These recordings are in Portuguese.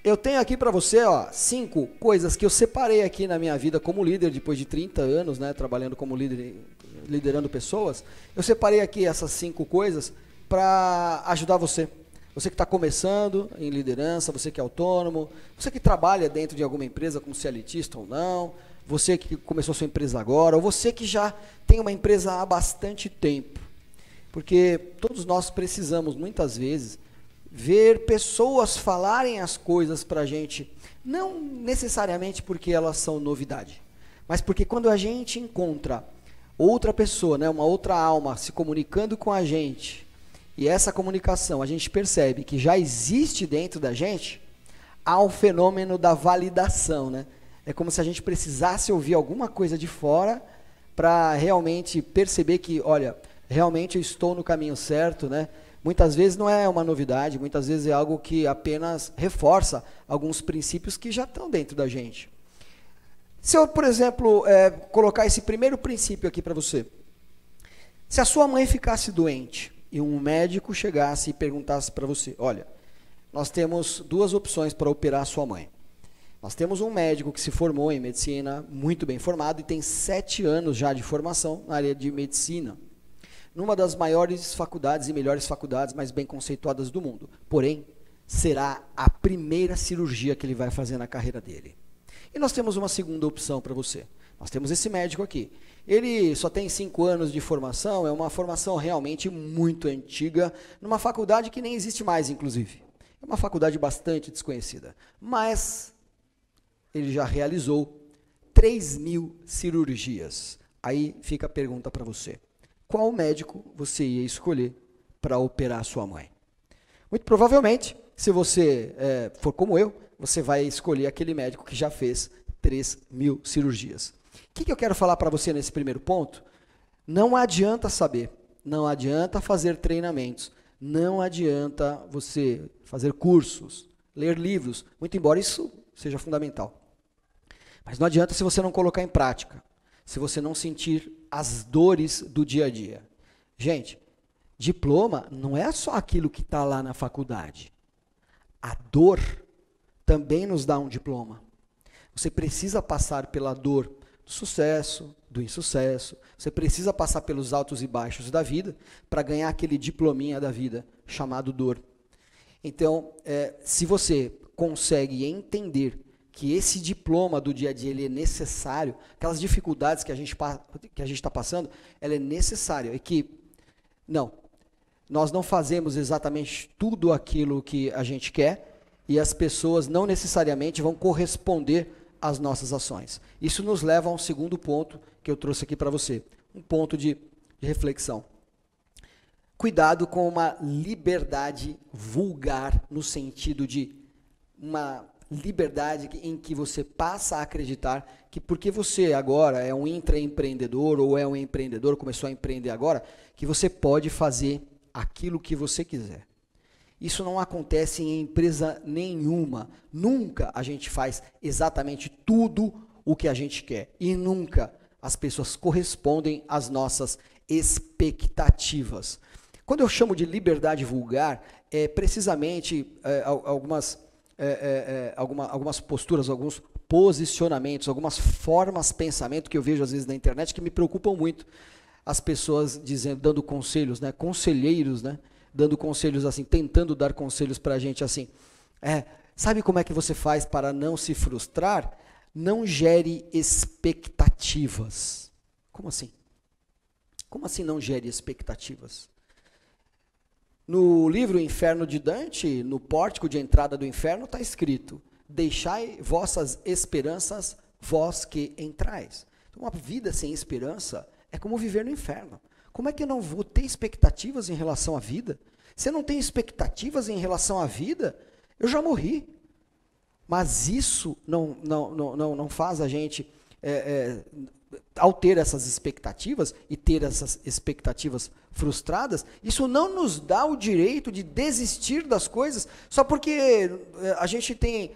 Eu tenho aqui para você, ó, 5 coisas que eu separei aqui na minha vida como líder, depois de 30 anos, né, trabalhando como líder, liderando pessoas. Eu separei aqui essas 5 coisas para ajudar você. Você que está começando em liderança, você que é autônomo, você que trabalha dentro de alguma empresa como CLTista ou não, você que começou sua empresa agora, ou você que já tem uma empresa há bastante tempo. Porque todos nós precisamos, muitas vezes, ver pessoas falarem as coisas para a gente, não necessariamente porque elas são novidade, mas porque quando a gente encontra outra pessoa, né, uma outra alma se comunicando com a gente, e essa comunicação a gente percebe que já existe dentro da gente, há o fenômeno da validação, né? É como se a gente precisasse ouvir alguma coisa de fora para realmente perceber que, olha, realmente eu estou no caminho certo, né? Muitas vezes não é uma novidade, muitas vezes é algo que apenas reforça alguns princípios que já estão dentro da gente. Se eu, por exemplo, colocar esse primeiro princípio aqui para você. Se a sua mãe ficasse doente e um médico chegasse e perguntasse para você, olha, nós temos 2 opções para operar a sua mãe. Nós temos um médico que se formou em medicina, muito bem formado, e tem 7 anos já de formação na área de medicina, numa das maiores faculdades e melhores faculdades mais bem conceituadas do mundo. Porém, será a primeira cirurgia que ele vai fazer na carreira dele. E nós temos uma segunda opção para você. Nós temos esse médico aqui. Ele só tem 5 anos de formação, é uma formação realmente muito antiga, numa faculdade que nem existe mais, inclusive. É uma faculdade bastante desconhecida. Mas ele já realizou 3.000 cirurgias. Aí fica a pergunta para você. Qual médico você ia escolher para operar a sua mãe? Muito provavelmente, se você for como eu, você vai escolher aquele médico que já fez 3.000 cirurgias. O que eu quero falar para você nesse primeiro ponto? Não adianta saber, não adianta fazer treinamentos, não adianta você fazer cursos, ler livros, muito embora isso seja fundamental. Mas não adianta se você não colocar em prática, se você não sentir as dores do dia a dia. Gente, diploma não é só aquilo que está lá na faculdade. A dor também nos dá um diploma. Você precisa passar pela dor do sucesso, do insucesso. Você precisa passar pelos altos e baixos da vida para ganhar aquele diplominha da vida chamado dor. Então, se você consegue entender que esse diploma do dia a dia ele é necessário, aquelas dificuldades que a gente está passando, ela é necessária. E que, nós não fazemos exatamente tudo aquilo que a gente quer e as pessoas não necessariamente vão corresponder às nossas ações. Isso nos leva a um segundo ponto que eu trouxe aqui para você, um ponto de reflexão. Cuidado com uma liberdade vulgar, no sentido de uma liberdade em que você passa a acreditar que porque você agora é um intraempreendedor ou é um empreendedor, começou a empreender agora, que você pode fazer aquilo que você quiser. Isso não acontece em empresa nenhuma. Nunca a gente faz exatamente tudo o que a gente quer. E nunca as pessoas correspondem às nossas expectativas. Quando eu chamo de liberdade vulgar, é precisamente algumas posturas, alguns posicionamentos, algumas formas de pensamento que eu vejo às vezes na internet que me preocupam muito. As pessoas dizendo, dando conselhos, né, conselheiros, né, dando conselhos assim, tentando dar conselhos para a gente assim. Sabe como é que você faz para não se frustrar? Não gere expectativas. Como assim? Como assim não gere expectativas? No livro Inferno de Dante, no pórtico de entrada do inferno, está escrito: deixai vossas esperanças, vós que entrais. Então, uma vida sem esperança é como viver no inferno. Como é que eu não vou ter expectativas em relação à vida? Se eu não tenho expectativas em relação à vida, eu já morri. Mas isso não faz a gente, ao ter essas expectativas e ter essas expectativas frustradas, isso não nos dá o direito de desistir das coisas só porque a gente tem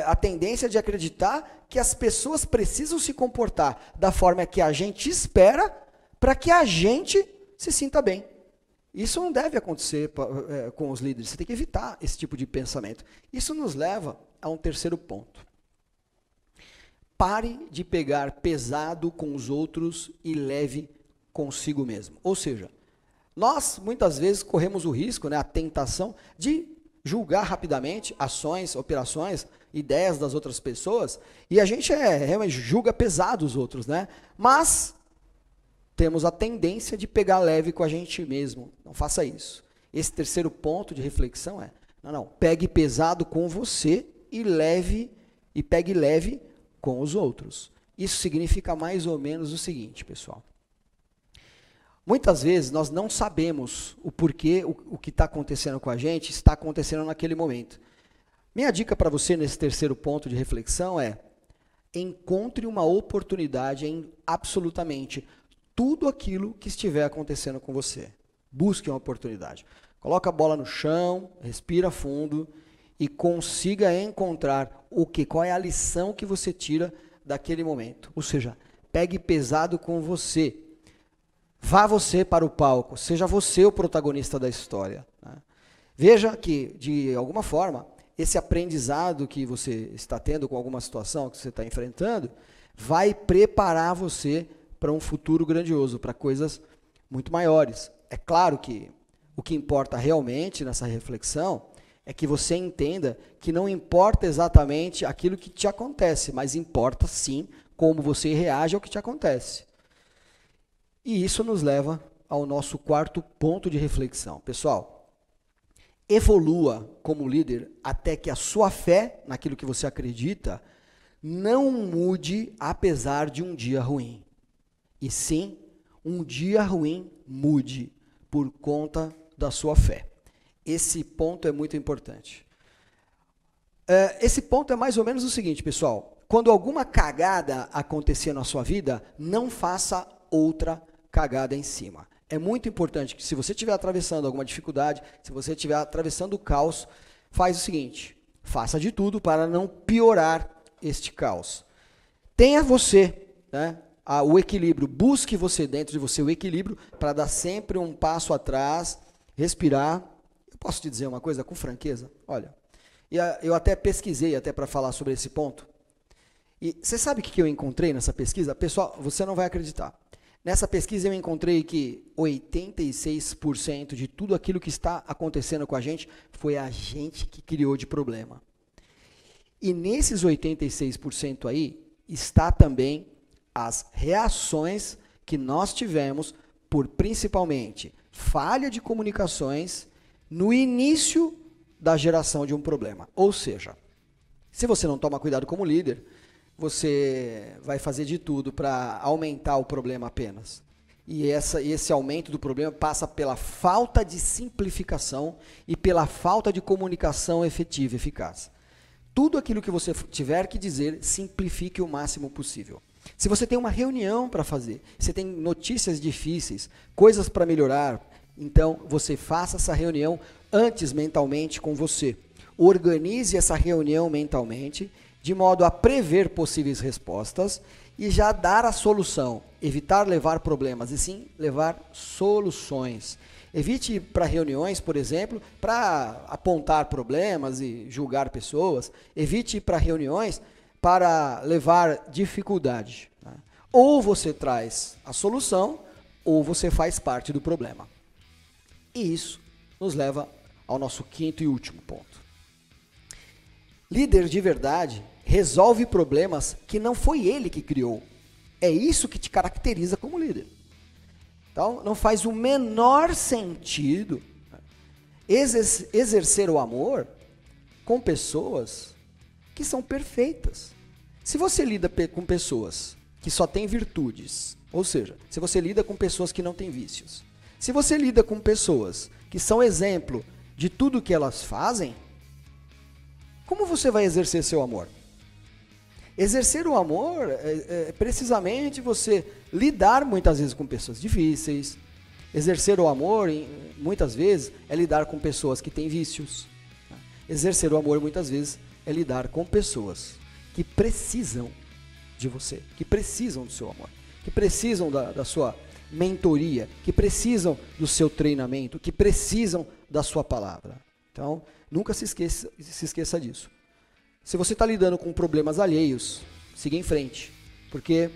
a tendência de acreditar que as pessoas precisam se comportar da forma que a gente espera para que a gente se sinta bem. Isso não deve acontecer com os líderes, você tem que evitar esse tipo de pensamento. Isso nos leva a um terceiro ponto. Pare de pegar pesado com os outros e leve consigo mesmo. Ou seja, nós muitas vezes corremos o risco, né, a tentação de julgar rapidamente ações, operações, ideias das outras pessoas, e a gente realmente julga pesado os outros, né? Mas temos a tendência de pegar leve com a gente mesmo. Não faça isso. Esse terceiro ponto de reflexão é, não, pegue pesado com você e pegue leve com os outros. Isso significa mais ou menos o seguinte, pessoal. Muitas vezes nós não sabemos o porquê o que está acontecendo com a gente está acontecendo naquele momento. Minha dica para você nesse terceiro ponto de reflexão é: encontre uma oportunidade em absolutamente tudo aquilo que estiver acontecendo com você. Busque uma oportunidade. Coloca a bola no chão, respira fundo e consiga encontrar qual é a lição que você tira daquele momento. Ou seja, pegue pesado com você. Vá você para o palco, seja você o protagonista da história. Né? Veja que, de alguma forma, esse aprendizado que você está tendo com alguma situação que você está enfrentando, vai preparar você para um futuro grandioso, para coisas muito maiores. É claro que o que importa realmente nessa reflexão é que você entenda que não importa exatamente aquilo que te acontece, mas importa sim como você reage ao que te acontece. E isso nos leva ao nosso quarto ponto de reflexão. Pessoal, evolua como líder até que a sua fé naquilo que você acredita não mude apesar de um dia ruim. E sim, um dia ruim mude por conta da sua fé. Esse ponto é muito importante. Esse ponto é mais ou menos o seguinte, pessoal. Quando alguma cagada acontecer na sua vida, não faça outra cagada em cima. É muito importante que se você estiver atravessando alguma dificuldade, se você estiver atravessando o caos, faz o seguinte, faça de tudo para não piorar este caos. Tenha você, né, o equilíbrio, busque você dentro de você o equilíbrio para dar sempre um passo atrás, respirar. Eu posso te dizer uma coisa com franqueza? Olha, eu até pesquisei até para falar sobre esse ponto. E você sabe o que eu encontrei nessa pesquisa? Pessoal, você não vai acreditar. Nessa pesquisa eu encontrei que 86% de tudo aquilo que está acontecendo com a gente foi a gente que criou de problema. E nesses 86% aí está também as reações que nós tivemos por principalmente falha de comunicações no início da geração de um problema. Ou seja, se você não toma cuidado como líder, você vai fazer de tudo para aumentar o problema apenas. E esse aumento do problema passa pela falta de simplificação e pela falta de comunicação efetiva e eficaz. Tudo aquilo que você tiver que dizer, simplifique o máximo possível. Se você tem uma reunião para fazer, você tem notícias difíceis, coisas para melhorar, então você faça essa reunião antes mentalmente com você. Organize essa reunião mentalmente, de modo a prever possíveis respostas e já dar a solução. Evitar levar problemas, e sim levar soluções. Evite ir para reuniões, por exemplo, para apontar problemas e julgar pessoas. Evite ir para reuniões para levar dificuldade. Né? Ou você traz a solução, ou você faz parte do problema. E isso nos leva ao nosso quinto e último ponto. Líder de verdade resolve problemas que não foi ele que criou. É isso que te caracteriza como líder. Então, não faz o menor sentido exercer o amor com pessoas que são perfeitas. Se você lida com pessoas que só têm virtudes, ou seja, se você lida com pessoas que não têm vícios, se você lida com pessoas que são exemplo de tudo que elas fazem, como você vai exercer seu amor? Exercer o amor é precisamente você lidar muitas vezes com pessoas difíceis. Exercer o amor, muitas vezes, é lidar com pessoas que têm vícios. Exercer o amor, muitas vezes, é lidar com pessoas que precisam de você, que precisam do seu amor, que precisam da sua mentoria, que precisam do seu treinamento, que precisam da sua palavra. Então, nunca se esqueça disso. Se você está lidando com problemas alheios, siga em frente, porque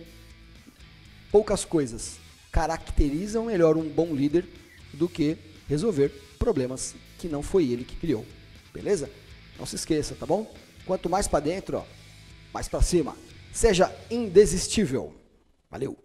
poucas coisas caracterizam melhor um bom líder do que resolver problemas que não foi ele que criou, beleza? Não se esqueça, tá bom? Quanto mais para dentro, ó, mais para cima. Seja indesistível. Valeu!